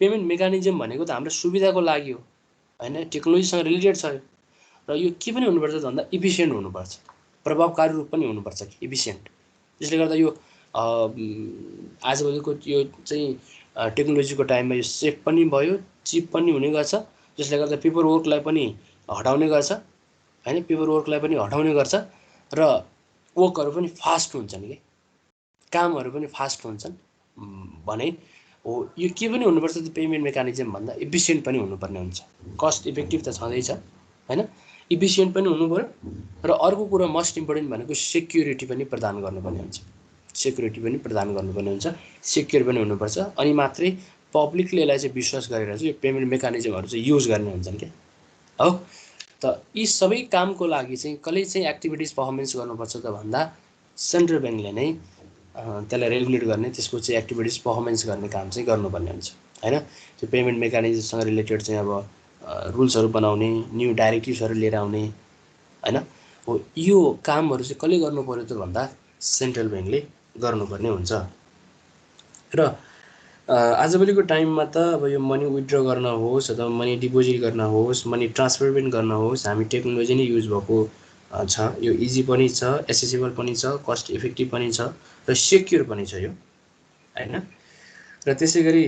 पेमेन्ट मेकानिजम भनेको त हाम्रो सुविधाको लागि हो हैन, टेक्नोलोजीसँग रिलेटेड छ र यो के पनि हुनुपर्छ त भन्दा इफिसियन्ट हुनुपर्छ, प्रभावकारी रूप पनि हुनुपर्छ कि इफिसियन्ट। त्यसले गर्दा यो आजभोलिको यो चाहिँ टेक्नोलोजीको टाइममा यो सेफ पनि भयो, चिप पनि हुने गर्छ, जसले गर्दा पेपर वर्कलाई पनि हटाउने गर्छ हैन, पेपर वर्कलाई पनि हटाउने गर्छ र वर्कहरू पनि फास्ट हुन्छन् कि कामहरू पनि फास्ट हुन्छन् भने हो। यो के पनि हुनुपर्छ त पेमेन्ट मेकानिजम भन्दा इफिसियन्ट पनि हुनुपर्ने हुन्छ। कस्ट इफेक्टिभ त छँदैछ हैन, इफिसियन्ट पनि हुनु पर्यो र अर्को कुरा मोस्ट इम्पोर्टेन्ट भनेको सेक्युरिटी पनि प्रदान गर्नुपर्ने हुन्छ, सेक्युरिटी पनि प्रदान गर्नुपर्ने हुन्छ, सेक्युर पनि हुनुपर्छ। अनि मात्रै पब्लिकले यसलाई चाहिँ विश्वास गरेर चाहिँ यो पेमेन्ट मेकानिजमहरू चाहिँ युज गर्ने हुन्छन् क्या हो। त यी सबै कामको लागि चाहिँ कसले चाहिँ एक्टिभिटिज पर्फर्मेन्स गर्नुपर्छ त भन्दा सेन्ट्रल ब्याङ्कले नै त्यसलाई रेगुलेट गर्ने, त्यसको चाहिँ एक्टिभिटिज पर्फर्मेन्स गर्ने काम चाहिँ गर्नुपर्ने हुन्छ हैन। त्यो पेमेन्ट मेकानिजमसँग रिलेटेड चाहिँ अब रुल्सहरू बनाउने, न्यू डाइरेक्टिभ्सहरू लिएर आउने हैन हो। यो कामहरू चाहिँ कसले गर्नु पर्यो त भन्दा सेन्ट्रल ब्याङ्कले गर्नुपर्ने हुन्छ। र आजभोलिको टाइममा त अब यो मनी विथड्र गर्न होस् अथवा मनी डिपोजिट गर्न होस्, मनी ट्रान्सफर पनि गर्न होस्, हामी टेक्नोलोजी नै युज भएको छ। यो इजी पनि छ, एसेसिबल पनि छ, कस्ट इफेक्टिभ पनि छ र सेक्युर पनि छ यो हैन। र त्यसै गरी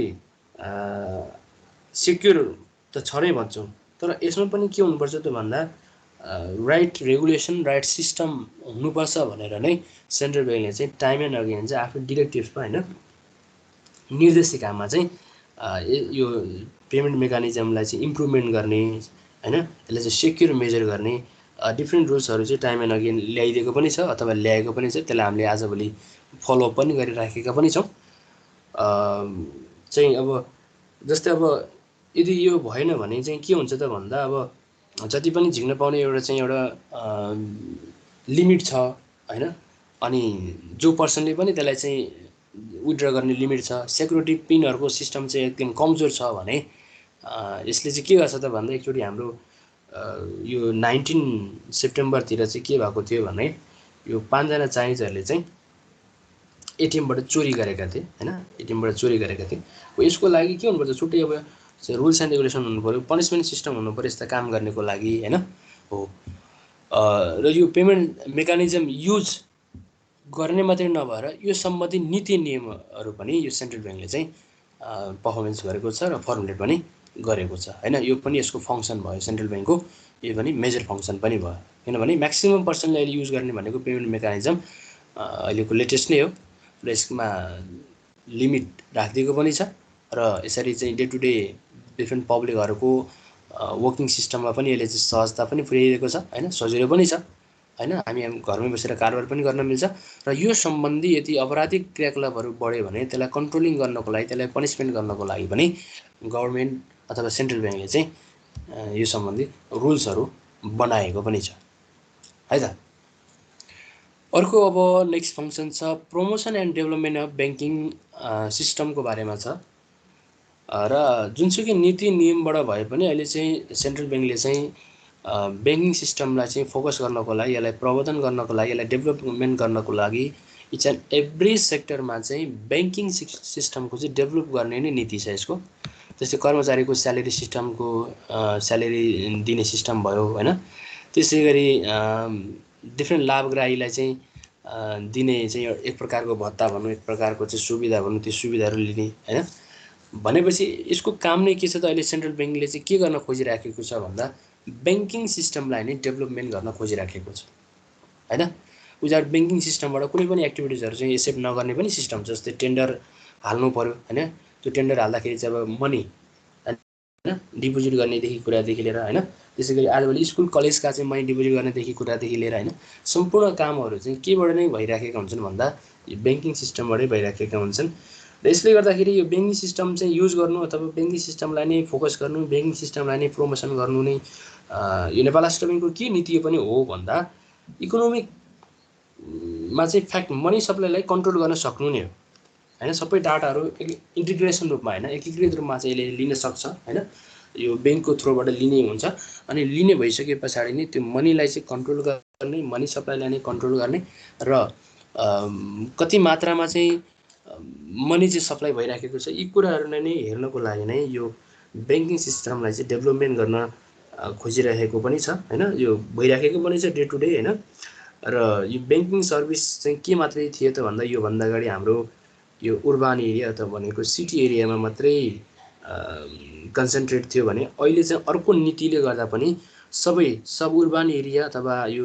सेक्युर त छ नै भन्छौँ, तर यसमा पनि के हुनुपर्छ त भन्दा राइट रेगुलेसन, राइट सिस्टम हुनुपर्छ भनेर नै सेन्ट्रल ब्याङ्कले चाहिँ टाइम एन्ड अगेन चाहिँ आफ्नो डिरेक्टिभ्समा हैन निर्देशिकामा चाहिँ यो पेमेन्ट मेकानिजमलाई चाहिँ इम्प्रुभमेन्ट गर्ने हैन, यसलाई चाहिँ सेक्युर मेजर गर्ने डिफ्रेन्ट रुल्सहरू चाहिँ टाइम एन्ड अगेन ल्याइदिएको पनि छ अथवा ल्याएको पनि छ। त्यसलाई हामीले आजभोलि फलोअप पनि गरिराखेका पनि छौँ। चाहिँ अब जस्तै अब यदि यो भएन भने चाहिँ के हुन्छ त भन्दा अब जति पनि झिक्न पाउने एउटा चाहिँ एउटा लिमिट छ हैन। अनि जो पर्सनले पनि त्यसलाई चाहिँ विथड्र गर्ने लिमिट छ, सेक्युरिटी पिनहरूको सिस्टम चाहिँ एकदम कमजोर छ भने यसले चाहिँ के गर्छ त भन्दा एकचोटि हाम्रो यो 19 सेप्टेम्बरतिर चाहिँ के भएको थियो भने यो 5 जना चाइनिजहरूले चाहिँ एटिएमबाट चोरी गरेका थिए हैन, एटिएमबाट चोरी गरेका थिए। यसको लागि के हुनुपर्छ, छुट्टै अब रुल्स एन्ड रेगुलेसन हुनु पर्यो, पनिसमेन्ट सिस्टम हुनु पर्यो यस्ता काम गर्नेको लागि हैन हो। र यो पेमेन्ट मेकानिजम युज गर्ने मात्रै नभएर यो सम्बन्धी नीति नियमहरू पनि यो सेन्ट्रल ब्याङ्कले चाहिँ पर्फर्मेन्स गरेको छ र फर्मुलेट पनि गरेको छ हैन। यो पनि यसको फङ्सन भयो सेन्ट्रल ब्याङ्कको, यो पनि मेजर फङ्सन पनि भयो। किनभने म्याक्सिमम पर्सनले अहिले युज गर्ने भनेको पेमेन्ट मेकानिजम अहिलेको लेटेस्ट नै हो र यसमा लिमिट राखिदिएको पनि छ र यसरी चाहिँ डे टु डे डिफ्रेन्ट पब्लिकहरूको वर्किङ सिस्टममा पनि यसले चाहिँ सहजता पनि पुर्याइदिएको छ हैन, सजिलो पनि छ हैन। हामी घरमै बसेर कारोबार पनि गर्न मिल्छ र यो सम्बन्धी यदि अपराधिक क्रियाकलापहरू बढ्यो भने त्यसलाई कन्ट्रोलिङ गर्नको लागि, त्यसलाई पनिसमेन्ट गर्नको लागि पनि गभर्मेन्ट अथवा सेन्ट्रल ब्याङ्कले चाहिँ यो सम्बन्धी रुल्सहरू बनाएको पनि छ है त। अर्को अब नेक्स्ट फङ्सन छ promotion and development of banking सिस्टमको बारेमा छ र जुनसुकै नीति नियमबाट भए पनि अहिले चाहिँ सेन्ट्रल ब्याङ्कले चाहिँ ब्याङ्किङ सिस्टमलाई चाहिँ फोकस गर्नको लागि, यसलाई प्रवर्धन गर्नको लागि, यसलाई डेभलपमेन्ट गर्नको लागि इच एन्ड एभ्री सेक्टरमा चाहिँ ब्याङ्किङ सिस्टमको चाहिँ डेभलप गर्ने नै नीति छ यसको। जस्तै कर्मचारीको स्यालेरी सिस्टमको स्यालेरी दिने सिस्टम भयो हैन। त्यसै गरी डिफ्रेन्ट लाभग्राहीलाई चाहिँ दिने चाहिँ एक प्रकारको भत्ता भनौँ, एक प्रकारको चाहिँ सुविधा भनौँ, त्यो सुविधाहरू लिने हैन। भनेपछि यसको काम नै के छ त, अहिले सेन्ट्रल ब्याङ्कले चाहिँ के गर्न खोजिराखेको छ भन्दा ब्याङ्किङ सिस्टमलाई नै डेभलपमेन्ट गर्न खोजिराखेको छ हैन। उनीहरू ब्याङ्किङ सिस्टमबाट कुनै पनि एक्टिभिटिजहरू चाहिँ एक्सेप्ट नगर्ने पनि सिस्टम छ। जस्तै टेन्डर हाल्नु पर्यो हैन, त्यो टेन्डर हाल्दाखेरि चाहिँ अब मनी हैन डिपोजिट गर्नेदेखि कुरादेखि लिएर हैन, त्यसै गरी आजभोलि स्कुल कलेजका चाहिँ मनी डिपोजिट गर्नेदेखि कुरादेखि लिएर हैन, सम्पूर्ण कामहरू चाहिँ केबाट नै भइराखेका हुन्छन् भन्दा यो ब्याङ्किङ सिस्टमबाटै भइराखेका हुन्छन्। र यसले गर्दाखेरि यो ब्याङ्किङ सिस्टम चाहिँ युज गर्नु अथवा ब्याङ्किङ सिस्टमलाई नै फोकस गर्नु, ब्याङ्किङ सिस्टमलाई नै प्रमोसन गर्नु नै यो नेपाल राष्ट्र ब्याङ्कको के नीति पनि हो भन्दा इकोनोमिकमा चाहिँ फ्याक्ट मनी सप्लाईलाई कन्ट्रोल गर्न सक्नु नै हो हैन। सबै डाटाहरू इन्टिग्रेसन रूपमा हैन, एकीकृत रूपमा चाहिँ यसले लिन सक्छ हैन। यो ब्याङ्कको थ्रुबाट लिने हुन्छ, अनि लिने भइसके पछाडि नै त्यो मनीलाई चाहिँ कन्ट्रोल गर्ने, मनी सप्लाईलाई नै कन्ट्रोल गर्ने र कति मात्रामा चाहिँ मनी चाहिँ सप्लाई भइराखेको छ, यी कुराहरूलाई नै हेर्नको लागि नै यो ब्याङ्किङ सिस्टमलाई चाहिँ डेभलपमेन्ट गर्न खोजिरहेको पनि छ हैन। यो भइराखेको पनि छ डे टु डे हैन। र यो ब्याङ्किङ सर्भिस चाहिँ के मात्रै थियो त भन्दा योभन्दा अगाडि हाम्रो यो अर्बन एरिया अथवा भनेको सिटी एरियामा मात्रै कन्सन्ट्रेट थियो भने अहिले चाहिँ अर्को नीतिले गर्दा पनि सबै सब अर्बन एरिया अथवा यो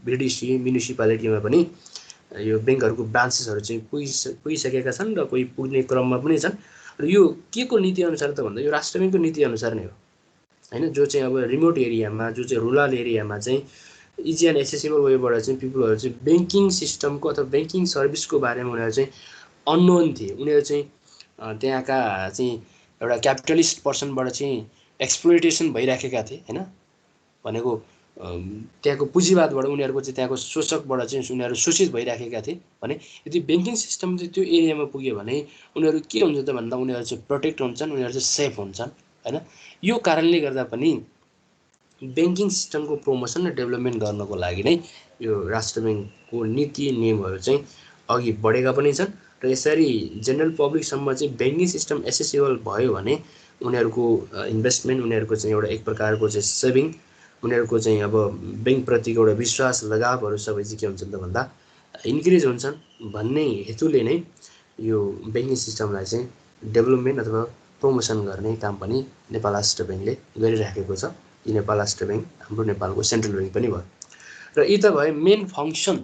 भिडिसी म्युनिसिपालिटीमा पनि यो ब्याङ्कहरूको ब्रान्चेसहरू चाहिँ पुगिसकेका छन् र कोही पुग्ने क्रममा पनि छन्। र यो के को नीति अनुसार त भन्दा यो राष्ट्र ब्याङ्कको नीति अनुसार नै हो हैन। जो चाहिँ अब रिमोट एरियामा, जो चाहिँ रुरल एरियामा चाहिँ इजी एन्ड एक्सेसिबल वेबाट चाहिँ पिपलहरू चाहिँ ब्याङ्किङ सिस्टमको अथवा ब्याङ्किङ सर्भिसको बारेमा उनीहरू चाहिँ अननोन थिए। उनीहरू चाहिँ त्यहाँका चाहिँ एउटा क्यापिटलिस्ट पर्सनबाट चाहिँ एक्सप्लोइटेसन भइराखेका थिए हैन। भनेको त्यहाँको पुँजीवादबाट उनीहरूको चाहिँ त्यहाँको शोषकबाट चाहिँ उनीहरू शोषित भइराखेका थिए भने यदि ब्याङ्किङ सिस्टम चाहिँ त्यो एरियामा पुग्यो भने उनीहरू के हुन्छ त भन्दा उनीहरू चाहिँ प्रोटेक्ट हुन्छन्, उनीहरू चाहिँ सेफ हुन्छन् हैन। यो कारणले गर्दा पनि ब्याङ्किङ सिस्टमको प्रमोसन र डेभलपमेन्ट गर्नको लागि नै यो राष्ट्र ब्याङ्कको नीति नियमहरू चाहिँ अघि बढेका पनि छन्। र यसरी जेनरल पब्लिकसम्म चाहिँ ब्याङ्किङ सिस्टम एसेसेबल भयो भने उनीहरूको इन्भेस्टमेन्ट, उनीहरूको चाहिँ एउटा एक प्रकारको चाहिँ सेभिङ, उनीहरूको चाहिँ अब ब्याङ्कप्रतिको एउटा विश्वास लगावहरू सबै चाहिँ के हुन्छन् त भन्दा इन्क्रिज हुन्छन् भन्ने हेतुले नै यो ब्याङ्किङ सिस्टमलाई चाहिँ डेभलपमेन्ट अथवा प्रमोसन गर्ने काम पनि नेपाल राष्ट्र ब्याङ्कले गरिराखेको छ। यो नेपाल राष्ट्र ब्याङ्क हाम्रो नेपालको सेन्ट्रल ब्याङ्क पनि भयो। र यी त भयो मेन फङ्सन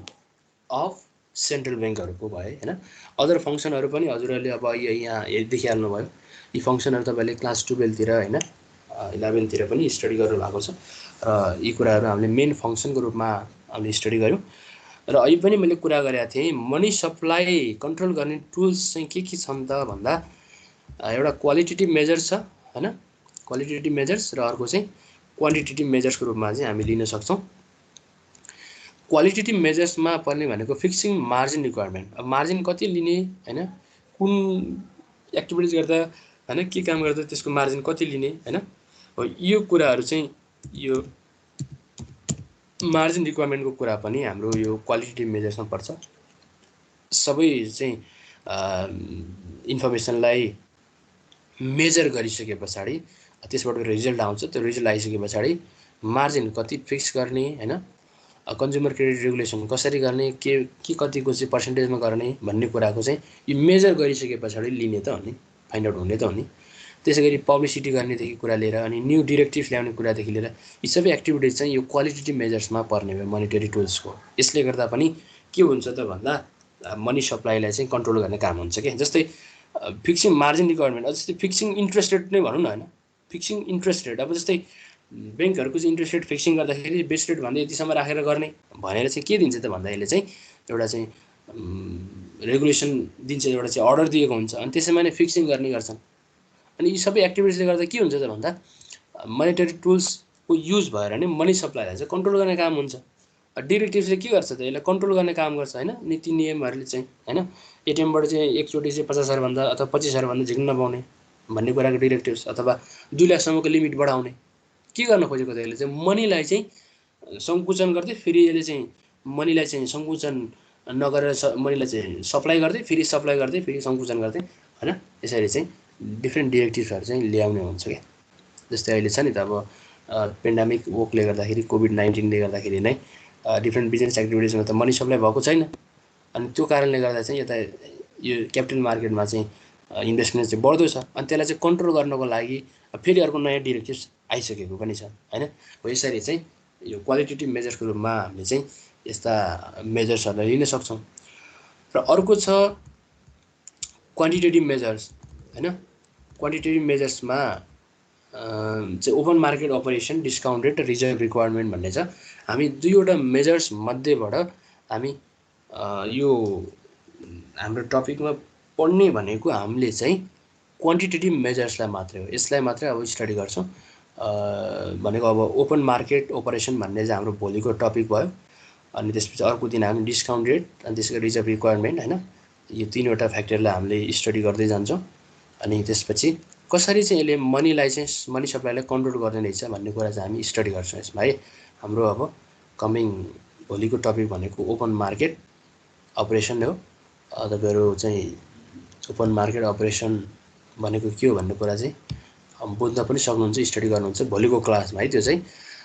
अफ सेन्ट्रल ब्याङ्कहरूको भयो हैन। अदर फङ्सनहरू पनि हजुरहरूले अब यहाँ देखिहाल्नुभयो। यी फङ्सनहरू तपाईँले क्लास 12 तिर हैन 11 तिर पनि स्टडी गर्नु भएको छ। र यी कुराहरू हामीले मेन फङ्सनको रूपमा हामीले स्टडी गऱ्यौँ। र अहिले पनि मैले कुरा गरेका थिएँ मनी सप्लाई कन्ट्रोल गर्ने टुल्स चाहिँ के छन् त भन्दा एउटा क्वालिटेटिभ मेजर्स छ हैन, क्वालिटेटिभ मेजर्स, र अर्को चाहिँ क्वान्टिटेटिभ मेजर्सको रूपमा चाहिँ हामी लिन सक्छौँ। क्वालिटेटिभ मेजर्समा पर्ने भनेको फिक्सिङ मार्जिन रिक्वायरमेन्ट। अब मार्जिन कति लिने हैन, कुन एक्टिभिटिज गर्दा हैन के काम गर्दा त्यसको मार्जिन कति लिने हैन, यो कुराहरू चाहिँ यो मार्जिन रिक्वायरमेन्टको कुरा पनि हाम्रो यो क्वालिटेटिभ मेजर्समा पर्छ। सबै चाहिँ इन्फर्मेसनलाई मेजर गरिसके पछाडि त्यसबाट रिजल्ट आउँछ। त्यो रिजल्ट आइसके पछाडि मार्जिन कति फिक्स गर्ने हैन, कन्ज्युमर क्रेडिट रेगुलेसन कसरी गर्ने, के कतिको चाहिँ पर्सेन्टेजमा गर्ने भन्ने कुराको चाहिँ यो मेजर गरिसके पछाडि लिने त हो नि, फाइन्ड आउट हुने त हो नि। त्यसै गरी पब्लिसिटी गर्नेदेखि कुरा लिएर अनि न्यू डिरेक्टिभ ल्याउने कुरादेखि लिएर यी सबै एक्टिभिटिज चाहिँ यो क्वालिटेटिभ मेजर्समा पर्ने भयो मोनिटरी टुल्सको। यसले गर्दा पनि के हुन्छ त भन्दा मनी सप्लाईलाई चाहिँ कन्ट्रोल गर्ने काम हुन्छ के। जस्तै फिक्सिङ मार्जिन रिक्वायरमेन्ट, जस्तै फिक्सिङ इन्ट्रेस्ट रेट नै भनौँ न हैन, फिक्सिङ इन्ट्रेस्ट रेट। अब जस्तै ब्याङ्कहरूको चाहिँ इन्ट्रेस्ट रेट फिक्सिङ गर्दाखेरि बेस रेट भन्दा यतिसम्म राखेर गर्ने भनेर चाहिँ के दिन्छ त भन्दा यसले चाहिँ एउटा चाहिँ रेगुलेसन दिन्छ, एउटा चाहिँ अर्डर दिएको हुन्छ, अनि त्यसैमा नै फिक्सिङ गर्ने गर्छन्। अनि यी सबै एक्टिभिटिजले गर्दा के हुन्छ त भन्दा मोनिटरी टुल्सको युज भएर नै मनी सप्लाईलाई चाहिँ कन्ट्रोल गर्ने काम हुन्छ। डिरेक्टिभले के गर्छ त यसलाई कन्ट्रोल गर्ने काम गर्छ हैन। नीति नियमहरूले चाहिँ हैन एटिएमबाट चाहिँ एकचोटि चाहिँ 50,000 भन्दा अथवा 25,000 भन्दा झिक्न नपाउने भन्ने कुराको डिरेक्टिभ्स, अथवा 2 लाखसम्मको लिमिट बढाउने। के गर्न खोजेको त यसले चाहिँ मनीलाई चाहिँ सङ्कुचन गर्दै फेरि यसले चाहिँ मनीलाई चाहिँ सङ्कुचन नगरेर मनीलाई चाहिँ सप्लाई गर्दै फेरि सप्लाई गर्दै फेरि सङ्कुचन गर्दै हैन, यसरी चाहिँ डिफ्रेन्ट डिरेक्टिभ्सहरू चाहिँ ल्याउने हुन्छ क्या। जस्तै अहिले छ नि त अब पेन्डेमिक वोकले गर्दाखेरि कोभिड-19ले गर्दाखेरि नै डिफ्रेन्ट बिजनेस एक्टिभिटिजमा त मनी सप्लाई भएको छैन। अनि त्यो कारणले गर्दा चाहिँ यता यो क्यापिटल मार्केटमा चाहिँ इन्भेस्टमेन्ट चाहिँ बढ्दो छ। अनि त्यसलाई चाहिँ कन्ट्रोल गर्नको लागि फेरि अर्को नयाँ डिरेक्टिभ्स आइसकेको पनि छ होइन। हो यसरी चाहिँ यो क्वालिटेटिभ मेजर्सको रूपमा हामीले चाहिँ यस्ता मेजर्सहरूलाई लिन सक्छौँ। र अर्को छ क्वान्टिटेटिभ मेजर्स होइन। क्वान्टिटेटिभ मेजर्समा चाहिँ open market operation, discount rate र रिजर्भ रिक्वायरमेन्ट भन्ने छ। हामी दुईवटा मेजर्स मध्येबाट हामी यो हाम्रो टपिकमा पढ्ने भनेको हामीले चाहिँ क्वान्टिटेटिभ मेजर्सलाई मात्रै हो, यसलाई मात्रै अब स्टडी गर्छौँ। भनेको अब ओपन मार्केट अपरेसन भन्ने चाहिँ हाम्रो भोलिको टपिक भयो। अनि त्यसपछि अर्को दिन हामी डिस्काउन्ट रेट अनि त्यसको रिजर्भ रिक्वायरमेन्ट होइन, यो तीनवटा फ्याक्टरलाई हामीले स्टडी गर्दै जान्छौँ। अनि त्यसपछि कसरी चाहिँ यसले मनीलाई चाहिँ मनी सप्लाईलाई कन्ट्रोल गर्ने रहेछ भन्ने कुरा चाहिँ हामी स्टडी गर्छौँ यसमा है। हाम्रो अब कमिङ भोलिको टपिक भनेको ओपन मार्केट अपरेसन हो। तपाईँहरू चाहिँ ओपन मार्केट अपरेसन भनेको के हो भन्ने कुरा चाहिँ बुझ्न पनि सक्नुहुन्छ, स्टडी गर्नुहुन्छ भोलिको क्लासमा है। त्यो चाहिँ